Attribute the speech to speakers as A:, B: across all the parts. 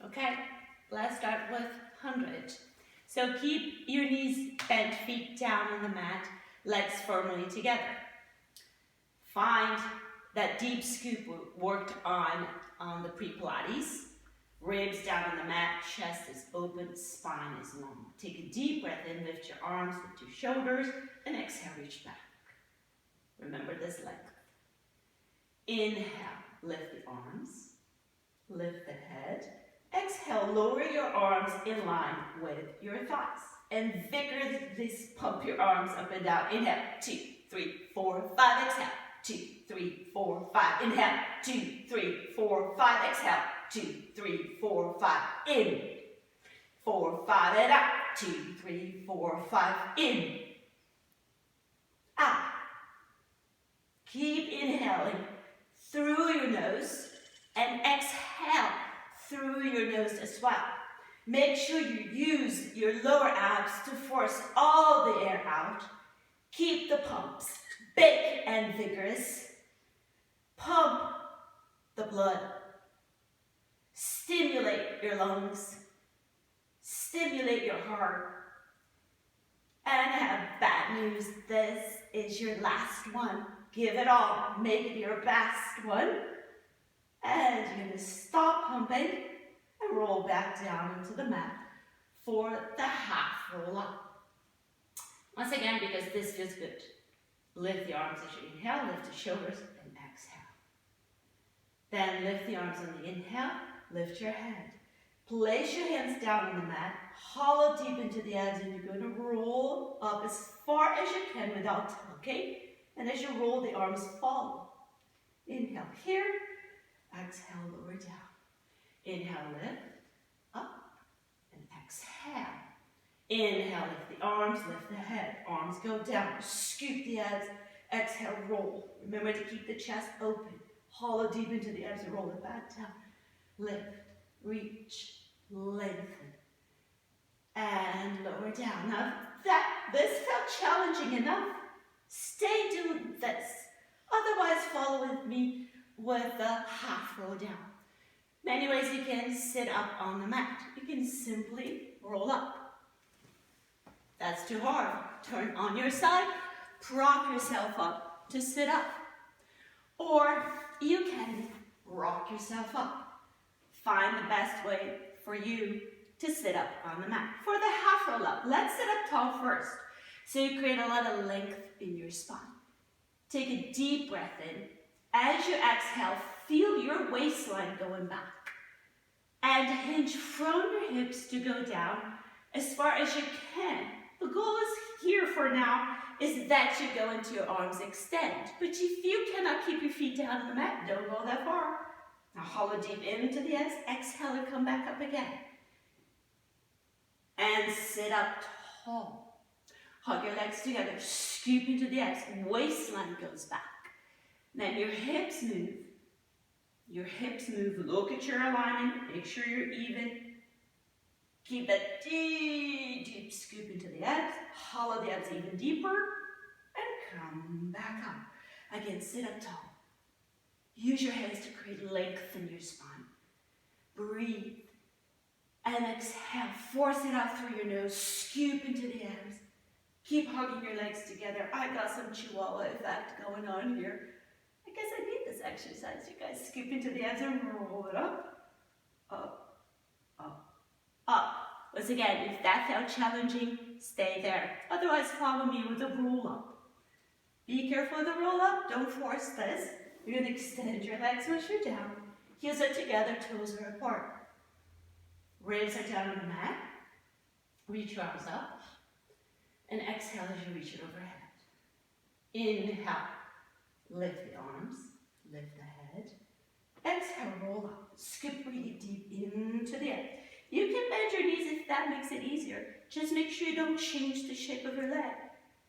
A: Okay, let's start with 100. So keep your knees bent, feet down on the mat, legs firmly together. Find that deep scoop we worked on the pre-Pilates. Ribs down on the mat, chest is open, spine is long. Take a deep breath in, lift your arms, lift your shoulders, and exhale, reach back. Remember this length. Inhale, lift the arms, lift the head. Exhale, lower your arms in line with your thighs. And vigorously pump your arms up and down. Inhale, 2, 3, 4, 5. Exhale, 2, 3, 4, 5. Inhale, 2, 3, 4, 5. Exhale, 2, 3, 4, 5. In. 4, 5, and out. 2, 3, 4, 5. In. Out. Keep inhaling through your nose and exhale through your nose as well. Make sure you use your lower abs to force all the air out. Keep the pumps big and vigorous. Pump the blood. Stimulate your lungs. Stimulate your heart. And I have bad news. This is your last one. Give it all. Make it your best one. And you're going to stop pumping and roll back down into the mat for the half roll up. Once again, because this feels good. Lift the arms as you inhale, lift the shoulders, and exhale. Then lift the arms on the inhale, lift your head. Place your hands down on the mat, hollow deep into the abs, and you're going to roll up as far as you can without tucking. And as you roll, the arms follow. Inhale here, exhale, lower down. Inhale, lift, up, and exhale. Inhale, lift the arms, lift the head. Arms go down, scoop the abs. Exhale, roll. Remember to keep the chest open. Hollow deep into the abs and roll it back down. Lift, reach, lengthen, and lower down. Now, this felt challenging enough. Stay doing this. Otherwise, follow with me with the half roll down. Many ways you can sit up on the mat. You can simply roll up. That's too hard. Turn on your side, prop yourself up to sit up. Or you can rock yourself up. Find the best way for you to sit up on the mat. For the half roll up, let's sit up tall first. So you create a lot of length in your spine. Take a deep breath in. As you exhale, feel your waistline going back. And hinge from your hips to go down as far as you can. The goal is here for now is that you go into your arms extend. But if you cannot keep your feet down on the mat, don't go that far. Now hollow deep into the abs, exhale and come back up again. And sit up tall. Hug your legs together, scoop into the abs, waistline goes back. Then your hips move. Your hips move, look at your alignment, make sure you're even. Keep that deep scoop into the abs, hollow the abs even deeper, and come back up. Again, sit up tall. Use your hands to create length in your spine. Breathe. And exhale, force it out through your nose, scoop into the abs. Keep hugging your legs together. I got some chihuahua effect going on here. I guess I need this exercise. You guys scoop into the abs and roll it up, up, up, up. Once again, if that felt challenging, stay there. Otherwise, follow me with a roll up. Be careful with the roll up. Don't force this. You're going to extend your legs once you're down. Heels are together, toes are apart. Ribs are down on the mat. Reach your arms up. And exhale as you reach it overhead. Inhale. Lift the arms. Lift the head. Exhale, roll up. Scoop really deep into the abs. You can bend your knees if that makes it easier. Just make sure you don't change the shape of your leg.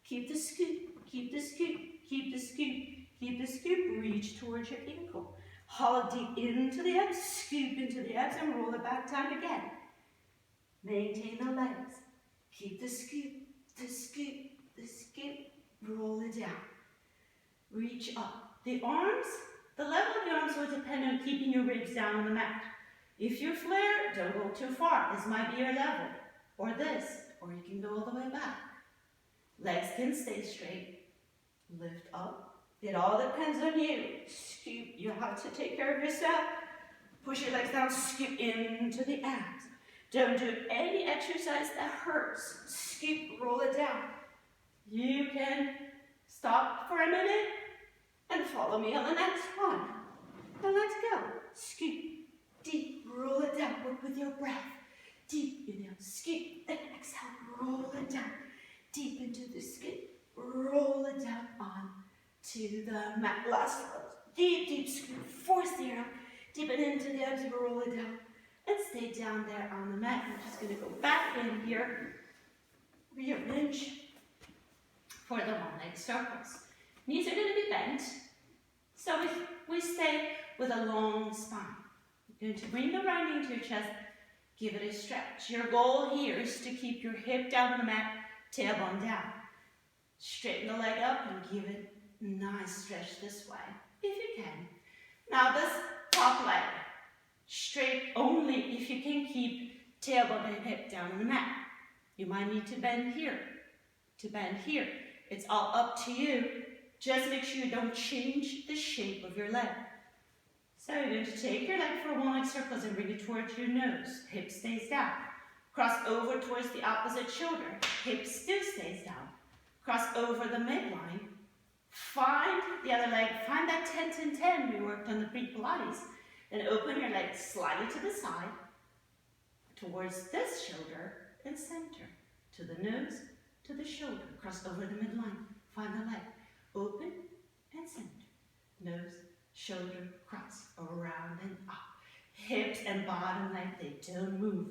A: Keep the scoop. Keep the scoop. Keep the scoop. Keep the scoop. Reach towards your ankle. Hollow deep into the abs. Scoop into the abs and roll it back down again. Maintain the legs. Keep the scoop. The scoop, roll it down. Reach up. The level of the arms will depend on keeping your ribs down on the mat. If you flare, don't go too far. This might be your level. Or this. Or you can go all the way back. Legs can stay straight. Lift up. It all depends on you. Scoop. You have to take care of yourself. Push your legs down. Scoop into the abs. Don't do any exercise that hurts. Scoop. Roll it down. You can stop for a minute and follow me on the next one. Now let's go. Scoop. Deep. Roll it down. Work with your breath. Deep inhale. Scoop. And exhale. Roll it down. Deep into the scoop. Roll it down on to the mat. Last one. Deep, deep scoop. Force the air out. Deep it into the abs. Roll it down. And stay down there on the mat. We're just going to go back in here. Rearrange for the one-leg circles. Knees are going to be bent. So we stay with a long spine. You're going to bring the right knee to your chest. Give it a stretch. Your goal here is to keep your hip down on the mat, tailbone down. Straighten the leg up and give it a nice stretch this way, if you can. Now this top leg, straight only if you can keep tailbone and hip down on the mat. You might need to bend here, It's all up to you. Just make sure you don't change the shape of your leg. So you're going to take your leg for one-leg circles and bring it towards your nose. Hip stays down. Cross over towards the opposite shoulder. Hip still stays down. Cross over the midline. Find the other leg. Find that 10-10-10 we worked on the pre-Pilates. Then open your leg slightly to the side. Towards this shoulder and center. To the nose, to the shoulder. Cross over the midline. Find the leg. Open and center. Nose, shoulder, cross, around and up. Hips and bottom leg, they don't move.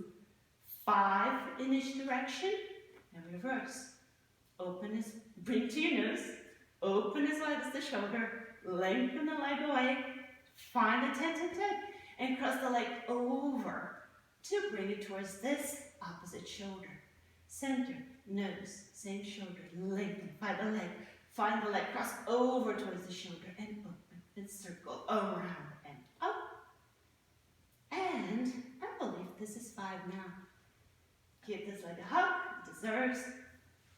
A: 5 in each direction, and reverse. Open as, bring to your nose, open as wide as the shoulder, lengthen the leg away, find the 10-10-10, and cross the leg over to bring it towards this opposite shoulder. Center, nose, same shoulder, lengthen, find the leg, cross over towards the shoulder, and open. And circle around and up. And I believe this is 5 now. Give this leg a hug. It deserves.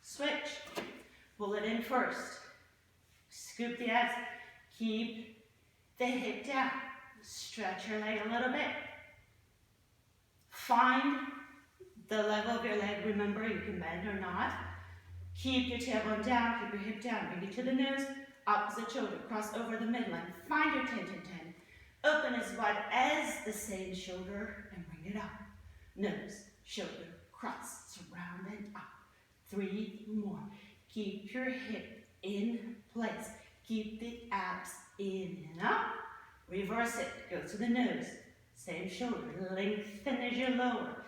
A: Switch. Pull it in first. Scoop the abs. Keep the hip down. Stretch your leg a little bit. Find the level of your leg. Remember, you can bend or not. Keep your tailbone down. Keep your hip down. Bring it to the nose. Opposite shoulder, cross over the midline. Find your 10-10-10. Open as wide as the same shoulder and bring it up. Nose, shoulder, cross, surround and up. 3 more. Keep your hip in place. Keep the abs in and up. Reverse it. Go to the nose. Same shoulder. Lengthen as you lower.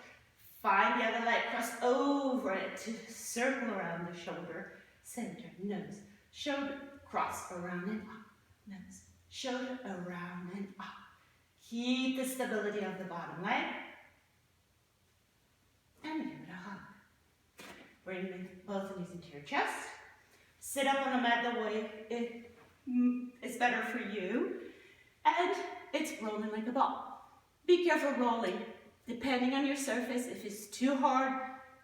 A: Find the other leg. Cross over it to circle around the shoulder. Center, nose, shoulder, cross around and up. Nose, shoulder, around and up. Keep the stability of the bottom leg. And give it a hug. Bring both knees into your chest. Sit up on the mat the way it's better for you. And it's rolling like a ball. Be careful rolling. Depending on your surface, if it's too hard,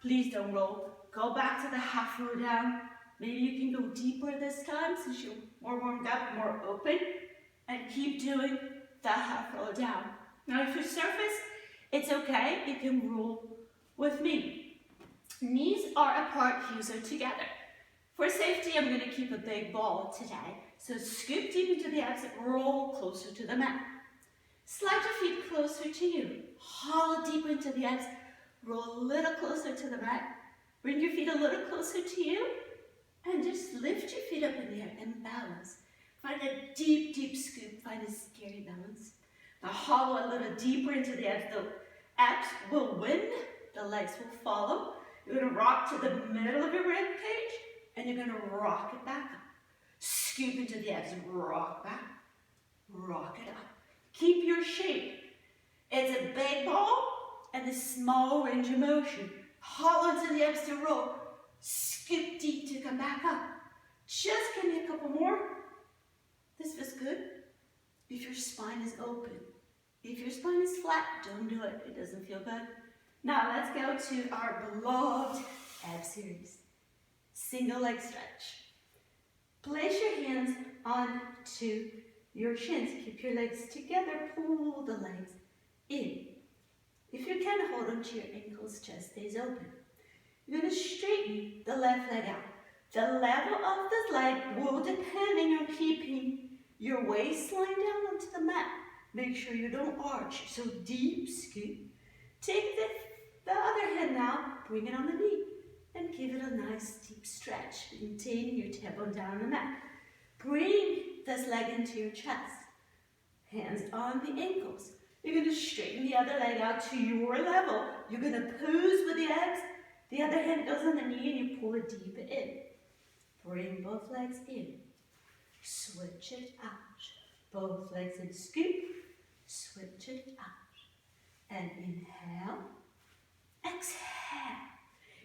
A: please don't roll. Go back to the half row down. Maybe you can go deeper this time since you're more warmed up, more open, and keep doing that half roll down. Now if your surface, it's okay, you can roll with me. Knees are apart, heels are together. For safety, I'm going to keep a big ball today. So scoop deep into the abs and roll closer to the mat. Slide your feet closer to you. Hollow deep into the abs. Roll a little closer to the mat. Bring your feet a little closer to you. And just lift your feet up in the air and balance. Find a deep, deep scoop. Find a scary balance. Now hollow a little deeper into the abs. The abs will win. The legs will follow. You're going to rock to the middle of your rib cage. And you're going to rock it back up. Scoop into the abs and rock back. Rock it up. Keep your shape. It's a big ball and a small range of motion. Hollow into the abs to roll. Scoop deep to come back up. Just give me a couple more. This feels good. If your spine is open, If your spine is flat, don't do it. It doesn't feel good. Now let's go to our beloved ab series. Single leg stretch. Place your hands onto your shins. Keep your legs together. Pull the legs in. If you can, hold onto your ankles, chest stays open. You're going to straighten the left leg out. The level of this leg will depend on keeping your waistline down onto the mat. Make sure you don't arch. So deep scoop. Take the other hand now, bring it on the knee, and give it a nice deep stretch. Maintain your tailbone down on the mat. Bring this leg into your chest. Hands on the ankles. You're going to straighten the other leg out to your level. You're going to pose with the abs. The other hand goes on the knee and you pull it deeper in. Bring both legs in. Switch it out. Both legs in, scoop. Switch it out. And inhale. Exhale.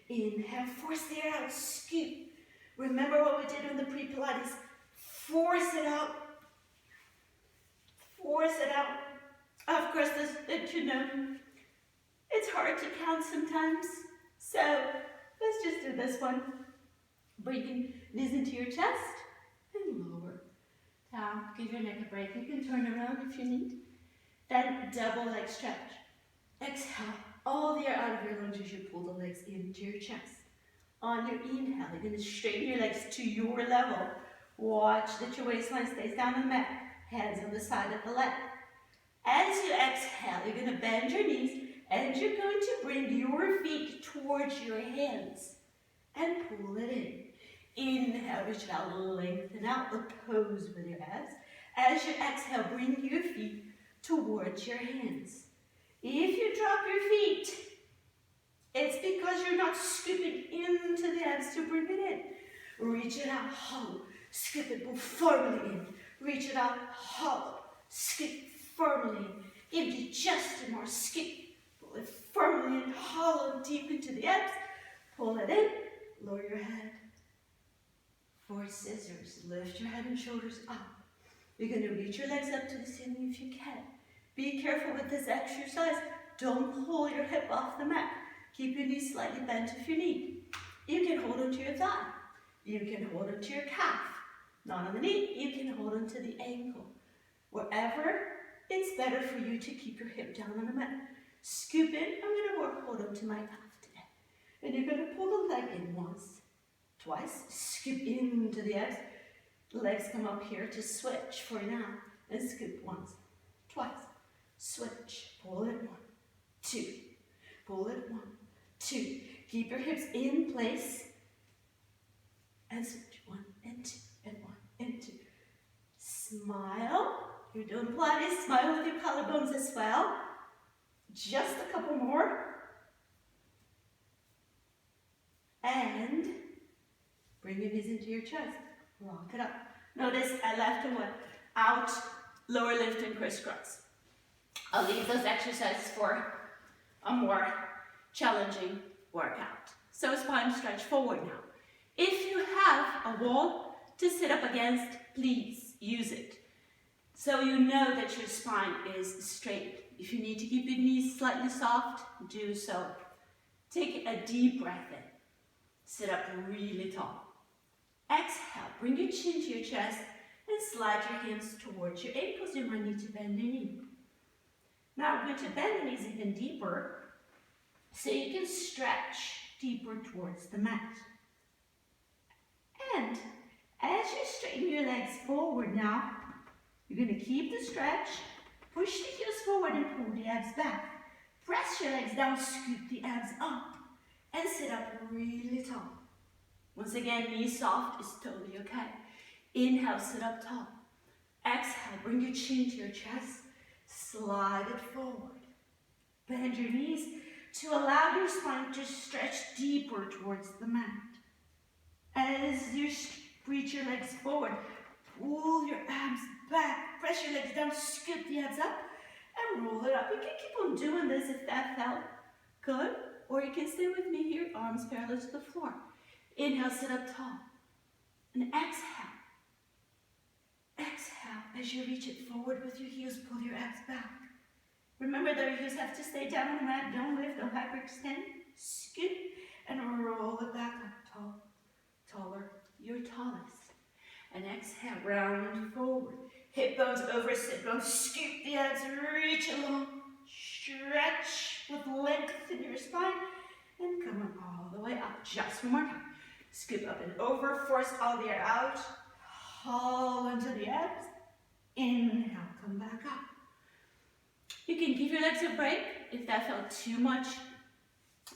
A: Inhale, force the air out, scoop. Remember what we did in the pre-Pilates. Force it out. Force it out. Of course, it's hard to count sometimes. So let's just do this one. Bring knees into your chest and lower down. Give your neck a break. You can turn around if you need. Then double leg stretch. Exhale all the air out of your lungs as you pull the legs into your chest. On your inhale, you're going to straighten your legs to your level. Watch that your waistline stays down the mat. Hands on the side of the leg. As you exhale, you're going to bend your knees and you're going to bring your feet towards your hands and pull it in. Inhale, reach it out, lengthen out the pose with your abs. As you exhale, bring your feet towards your hands. If you drop your feet, it's because you're not scooping into the abs to bring it in. Reach it out, hollow, scoop it, pull firmly in. Reach it out, hollow, scoop firmly in. Empty just and more, scoop. Pull it firmly in, hollow, deep into the abs. Pull it in, lower your head. For scissors, lift your head and shoulders up. You're going to reach your legs up to the ceiling if you can. Be careful with this exercise. Don't pull your hip off the mat. Keep your knees slightly bent if you need. You can hold onto your thigh. You can hold onto your calf. Not on the knee, you can hold onto the ankle. Wherever it's better for you to keep your hip down on the mat. Scoop in. I'm going to hold onto my calf today. And you're going to pull the leg in once, twice. Scoop into the abs. Legs come up here to switch for now. And scoop once, twice. Switch. Pull it 1, 2. Pull it 1, 2. Keep your hips in place. And switch 1 and 2 and 1 and 2. Smile. You're doing Pilates. Smile with your collarbones as well. Just a couple more. And bring your knees into your chest. Rock it up. Notice I left one out, lower lift and crisscross. I'll leave those exercises for a more challenging workout. So spine stretch forward now. If you have a wall to sit up against, please use it. So you know that your spine is straight. If you need to keep your knees slightly soft, do so. Take a deep breath in. Sit up really tall. Exhale, bring your chin to your chest and slide your hands towards your ankles. You might need to bend your knee. Now we're going to bend the knees even deeper so you can stretch deeper towards the mat. And as you straighten your legs forward now, you're going to keep the stretch, push the heels forward and pull the abs back. Press your legs down, scoop the abs up, and sit up really tall. Once again, knees soft is totally okay. Inhale, sit up tall. Exhale, bring your chin to your chest. Slide it forward. Bend your knees to allow your spine to stretch deeper towards the mat. As you reach your legs forward, pull your abs back. Press your legs down, scoop the abs up, and roll it up. You can keep on doing this if that felt good, or you can stay with me here, arms parallel to the floor. Inhale, sit up tall. And exhale. Exhale, as you reach it forward with your heels, pull your abs back. Remember that you just have to stay down on the mat. Don't lift, don't hyperextend. Scoop and roll it back up taller. Your tallest. And exhale, round forward. Hip bones over sit bones. Scoop the abs, reach along. Stretch with length in your spine. And come on all the way up. Just one more time. Scoop up and over. Force all the air out. Haul into the abs. Inhale, come back up. You can give your legs a break if that felt too much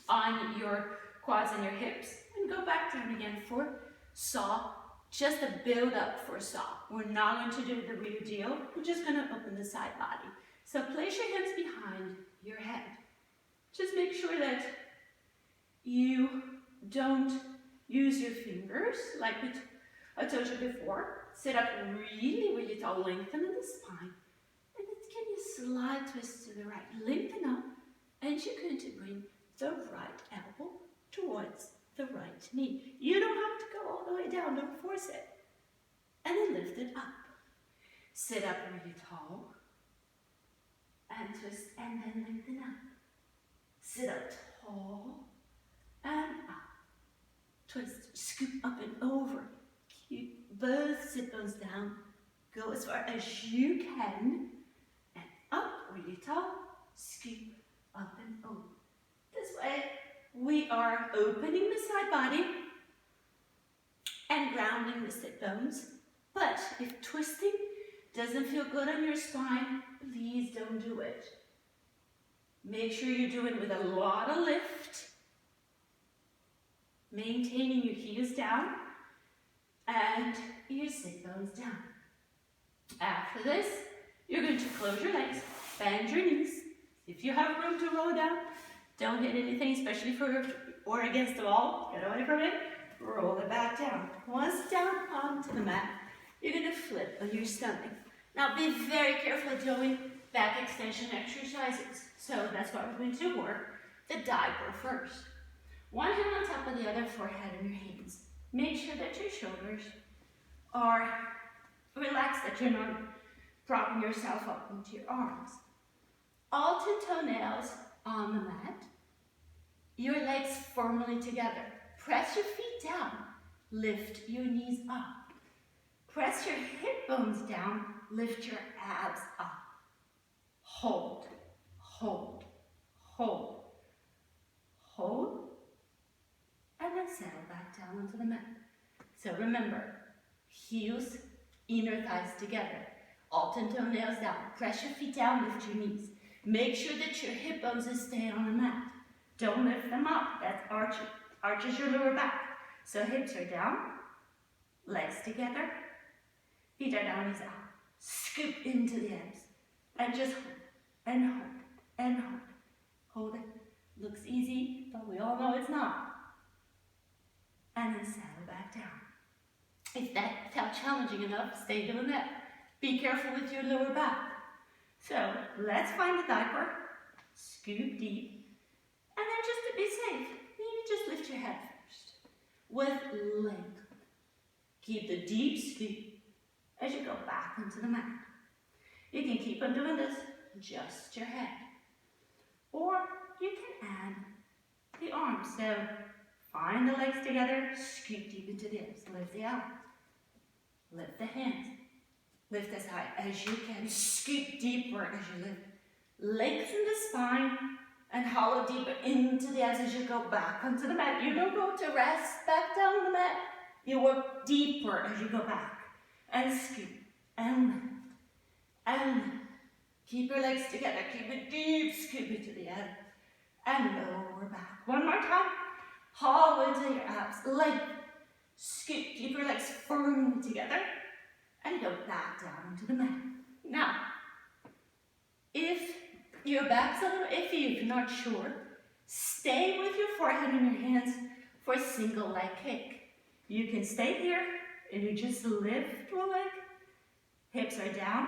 A: on your quads and your hips. And go back down again for saw. Just a build up for saw. We're not going to do the real deal. We're just going to open the side body. So place your hands behind your head. Just make sure that you don't use your fingers like I told you before. Sit up really, really tall. Lengthen in the spine. And then give you a slight twist to the right. Lengthen up. And you're going to bring the right elbow towards the right knee. You don't have to go all the way down. Don't force it. And then lift it up. Sit up really tall. And twist. And then lengthen up. Sit up tall. And up. Twist. Scoop up and over. Keep both sit bones down. Go as far as you can. And up really tall. Scoop up and over. This way, we are opening the side body and grounding the sit bones. But if twisting doesn't feel good on your spine, please don't do it. Make sure you do it with a lot of lift, maintaining your heels down and your sit bones down. After this, you're going to close your legs, bend your knees. If you have room to roll down, don't hit anything, especially or against the wall. Get away from it. Roll it back down. Once down onto the mat, you're going to flip on your stomach. Now be very careful doing back extension exercises. So that's what we're going to work the diaper first. One hand on top of the other, forehead in your hands. Make sure that your shoulders are relaxed, that you're not propping yourself up into your arms. All 2 toenails on the mat. Your legs firmly together. Press your feet down. Lift your knees up. Press your hip bones down. Lift your abs up. Hold, hold, hold, hold, and then settle back down onto the mat. So remember, heels, inner thighs together. All 10 toenails down. Press your feet down, lift your knees. Make sure that your hip bones stay on the mat. Don't lift them up. That arches your lower back. So hips are down, legs together, feet are down, knees out. Scoop into the abs. And just hold, and hold, and hold. Hold it. Looks easy, but we all know it's not. And then settle back down. If that felt challenging enough, stay doing that. Be careful with your lower back. So let's find the diaper, scoop deep, and then just to be safe, maybe just lift your head first with length. Keep the deep scoop as you go back into the mat. You can keep on doing this, just your head. Or you can add the arms. So find the legs together, scoop deep into the abs, lift the elbows, lift the hands. Lift as high as you can. Scoop deeper as you lift. Lengthen the spine and hollow deeper into the abs as you go back onto the mat. You don't go to rest back down on the mat. You work deeper as you go back. And scoop and lift. And lift. Keep your legs together. Keep a deep scoop into the abs. And lower back. One more time. Hollow into your abs. Length. Scoop. Keep your legs firmly together. And go back down into the mat. Now, if your back's a little iffy, if you're not sure, stay with your forehead in your hands for a single leg kick. You can stay here and you just lift one leg. Hips are down.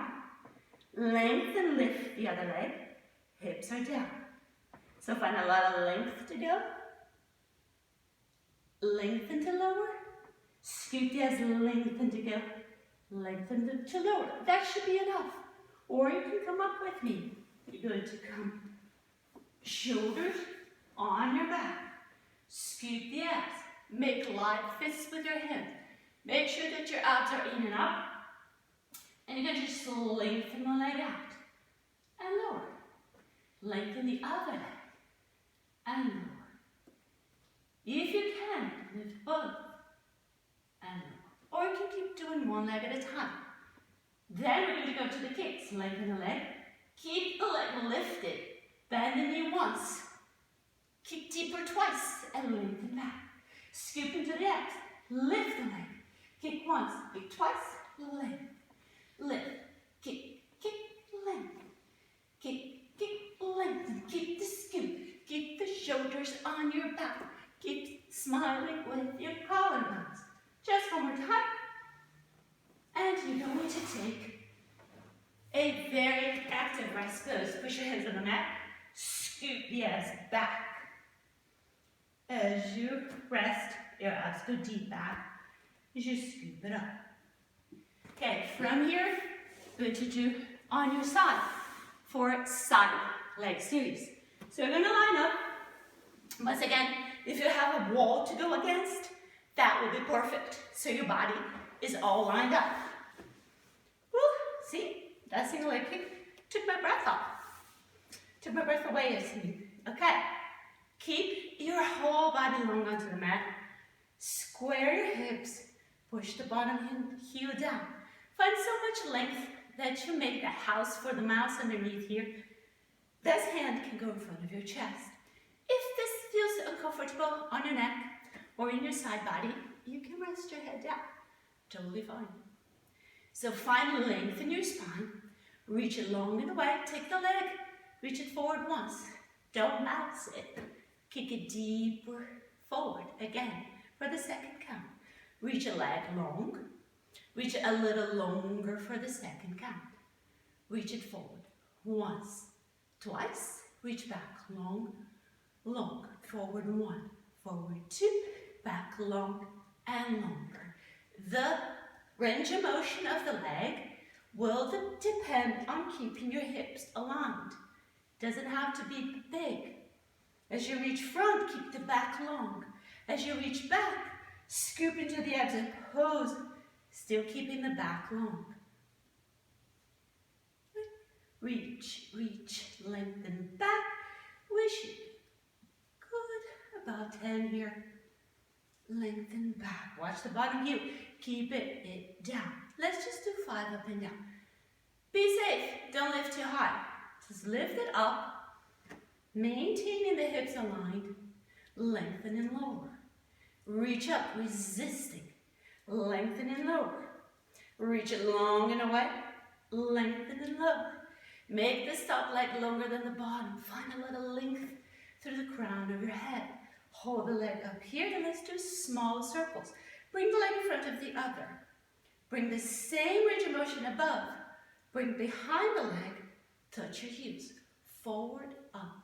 A: Lengthen, lift the other leg. Hips are down. So find a lot of length to go. Lengthen to lower. Scoop the abs, lengthen to go. Lengthen to lower. That should be enough. Or you can come up with me. You're going to come shoulders on your back. Scoop the abs. Make light fists with your hands. Make sure that your abs are in and up. And you're going to just lengthen the leg out and lower. Lengthen the other leg and lower. If you can, lift both and lower. Or you can keep doing one leg at a time. Then we're going to go to the kicks. Lengthen the leg. Keep the leg lifted. Bend the knee once. Kick deeper twice and lengthen back. Scoop into the abs. Lift the leg. Kick once. Kick twice. Length. Lift. Kick. Kick. Length. Kick. Kick. Lengthen. Keep the scoop. Keep the shoulders on your back. Keep smiling with your collarbones. Just one more time. And you're going to take a very active rest pose. Push your hands on the mat. Scoop the abs back. As you rest, your abs go deep back. As you scoop it up. Okay, from here, going to do on your side for side leg series. So you're going to line up. Once again, if you have a wall to go against, that will be perfect. So your body is all lined up. Woo, see? That single leg kick took my breath off. Took my breath away, I see. Okay. Keep your whole body long onto the mat. Square your hips. Push the bottom heel down. Find so much length that you make a house for the mouse underneath here. This hand can go in front of your chest. If this feels uncomfortable on your neck or in your side body, you can rest your head down. Totally fine. So find length in your spine. Reach it long and away. Take the leg. Reach it forward once. Don't mouse it. Kick it deeper forward again for the second count. Reach a leg long. Reach it a little longer for the second count. Reach it forward once, twice. Reach back long, long. Forward one, forward two, back long and longer. The range of motion of the leg will depend on keeping your hips aligned. Doesn't have to be big. As you reach front, keep the back long. As you reach back, scoop into the abs and pose, still keeping the back long. Reach, reach, lengthen back, wish it. Good, about 10 here. Lengthen back, watch the bottom heel, keep it down. Let's just do 5 up and down. Be safe, don't lift too high. Just lift it up. Maintaining the hips aligned, lengthen and lower. Reach up, resisting, lengthen and lower. Reach it long and away, lengthen and lower. Make the top leg longer than the bottom. Find a little length through the crown of your head. Hold the leg up here and let's do small circles. Bring the leg in front of the other. Bring the same range of motion above. Bring behind the leg, touch your heels. Forward, up.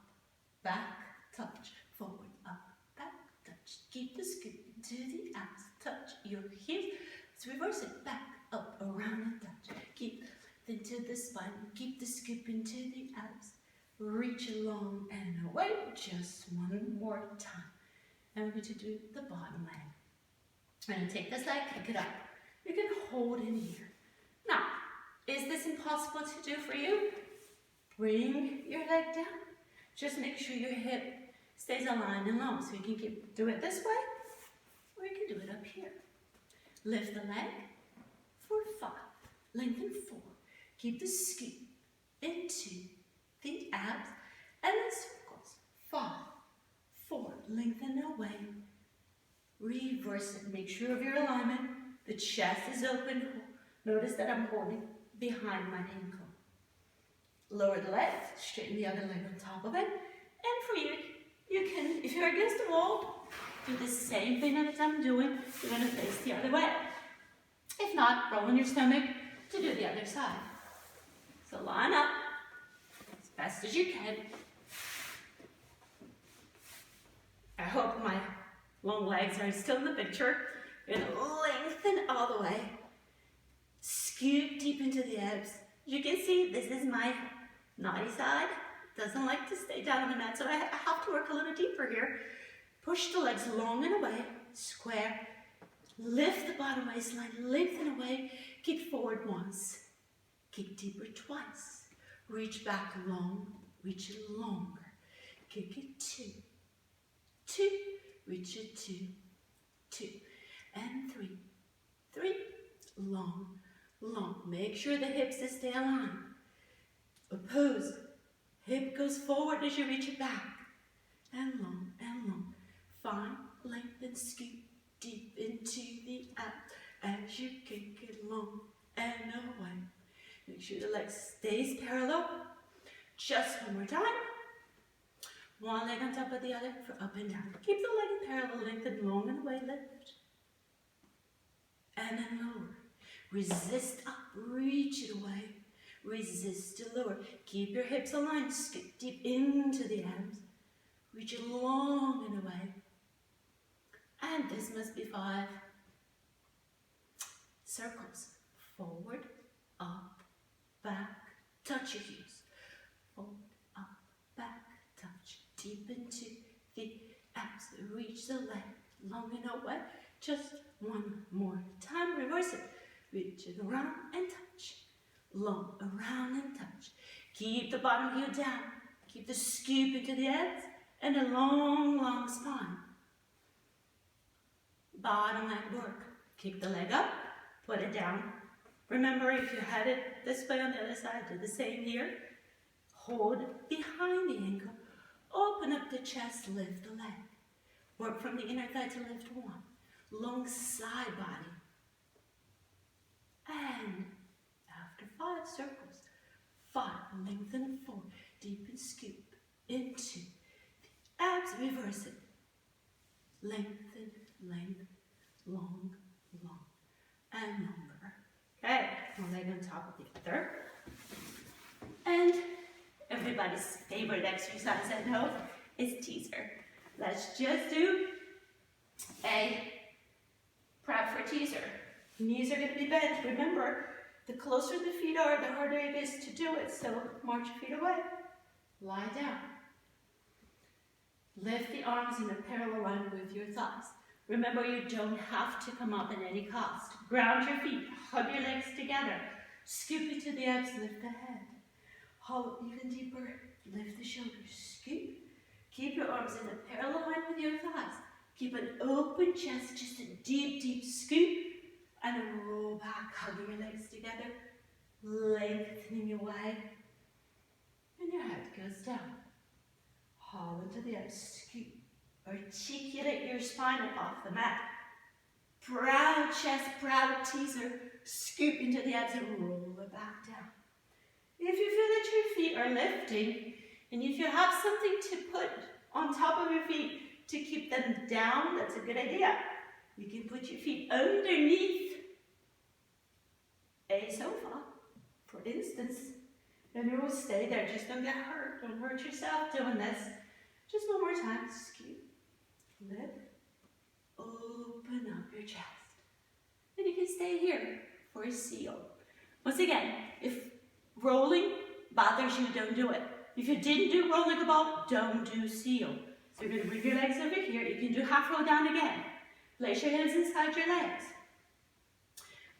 A: Back, touch, forward, up, back, touch. Keep the scoop into the abs, touch your heels. Let's reverse it, back, up, around and touch. Keep into the spine, keep the scoop into the abs. Reach along and away, just one more time. And we're going to do the bottom leg. I'm going to take this leg, kick it up. You can hold in here. Now, is this impossible to do for you? Bring your leg down. Just make sure your hip stays aligned and long. So you can do it this way, or you can do it up here. Lift the leg for 5. Lengthen 4. Keep the scoop into the abs and then circles. 5, 4. Lengthen away. Reverse it. Make sure of your alignment. The chest is open. Notice that I'm holding behind my ankle. Lower the leg, straighten the other leg on top of it. And for you, you can, if you're against the wall, do the same thing that I'm doing. You're going to face the other way. If not, roll on your stomach to do the other side. So line up as best as you can. I hope my long legs are still in the picture. You're going to lengthen all the way. Scoop deep into the abs. You can see this is my Naughty side doesn't like to stay down on the mat, so I have to work a little deeper here. Push the legs long and away, square. Lift the bottom waistline, lengthen away. Kick forward once. Kick deeper twice. Reach back long, reach it longer. Kick it 2, 2, reach it 2, 2, and 3, 3, long, long. Make sure the hips stay aligned. Oppose. Hip goes forward as you reach it back. And long, and long. Find length and scoop deep into the abs as you kick it long and away. Make sure the leg stays parallel. Just one more time. One leg on top of the other for up and down. Keep the leg in parallel, lengthen long and away, lift. And then lower. Resist up, reach it away. Resist to lower. Keep your hips aligned, skip deep into the abs. Reach it long and away. And this must be 5 circles. Forward, up, back, touch your heels. Forward, up, back, touch. Deep into the abs. Reach the leg long and away. Just one more time. Reverse it. Reach it around and touch. Long, around and touch. Keep the bottom heel down. Keep the scoop into the abs and a long, long spine. Bottom leg work. Kick the leg up, put it down. Remember, if you had it this way on the other side, do the same here. Hold behind the ankle. Open up the chest, lift the leg. Work from the inner thigh to lift 1. Long side body. And after 5 circles, 5, lengthen 4, deep and scoop into the abs, reverse it. Lengthen, length, long, long, and longer. Okay, one leg on top of the other. And everybody's favorite exercise, I know, is teaser. Let's just do a prep for teaser. Knees are going to be bent. Remember, the closer the feet are, the harder it is to do it. So march your feet away. Lie down. Lift the arms in a parallel line with your thighs. Remember, you don't have to come up at any cost. Ground your feet. Hug your legs together. Scoop into the abs. Lift the head. Hold even deeper. Lift the shoulders. Scoop. Keep your arms in a parallel line with your thighs. Keep an open chest. Just a deep, deep scoop. And then roll back, hugging your legs together, lengthening away, and your head goes down. Haul into the abs, scoop. Articulate your spine up off the mat. Proud chest, proud teaser, scoop into the abs and roll it back down. If you feel that your feet are lifting, and if you have something to put on top of your feet to keep them down, that's a good idea. You can put your feet underneath a sofa, for instance, and you will stay there. Just don't get hurt. Don't hurt yourself doing this. Just one more time. Scoop, lift, open up your chest. And you can stay here for a seal. Once again, if rolling bothers you, don't do it. If you didn't do roll like a ball, don't do seal. So you're going to bring your legs over here. You can do half roll down again. Place your hands inside your legs.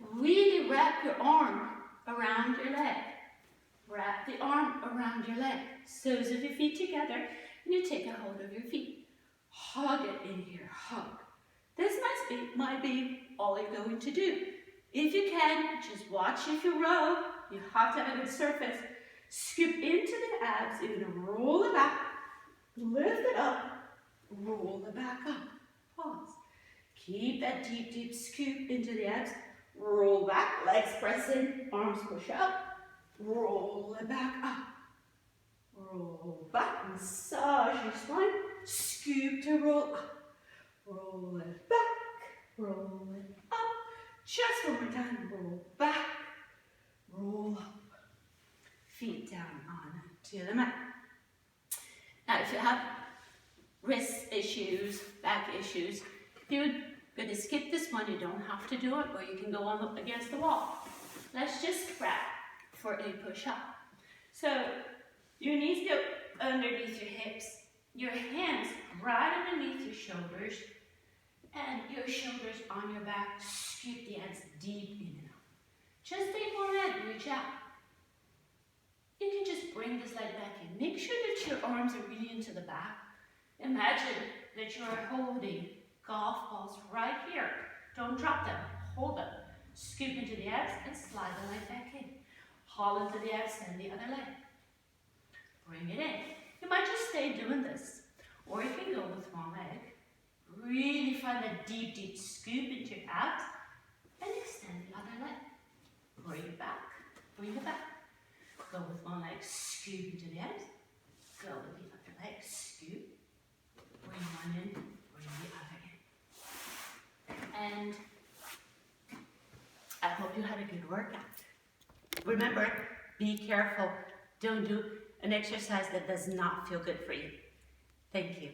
A: Really wrap your arm around your leg. Wrap the arm around your leg. Soles of your feet together, and you take a hold of your feet. Hug it in here, hug. This might be all you're going to do. If you can, just watch if you row. You have to have a good surface. Scoop into the abs. You're going to roll it back, lift it up, roll it back up. Pause. Keep that deep, deep scoop into the abs. Roll back, legs press in, arms push up. Roll it back up. Roll back, massage your spine. Scoop to roll up. Roll it back, roll it up. Just one more time. Roll back, roll up. Feet down onto the mat. Now, if you have wrist issues, back issues, you're going to skip this one. You don't have to do it, or you can go on against the wall. Let's just prep for a push-up. So, Your knees go underneath your hips. Your hands right underneath your shoulders. And your shoulders on your back. Scoop the abs deep in and out. Just take one leg, reach out. You can just bring this leg back in. Make sure that your arms are really into the back. Imagine that you are holding golf balls right here. Don't drop them. Hold them. Scoop into the abs and slide the leg back in. Haul into the abs and the other leg. Bring it in. You might just stay doing this. Or you can go with one leg. Really find a deep, deep scoop into your abs and extend the other leg. Bring it back. Bring it back. Go with one leg, scoop into the abs. Go with the other leg, scoop. Bring one in, bring the other in. And I hope you had a good workout. Remember, be careful. Don't do an exercise that does not feel good for you. Thank you.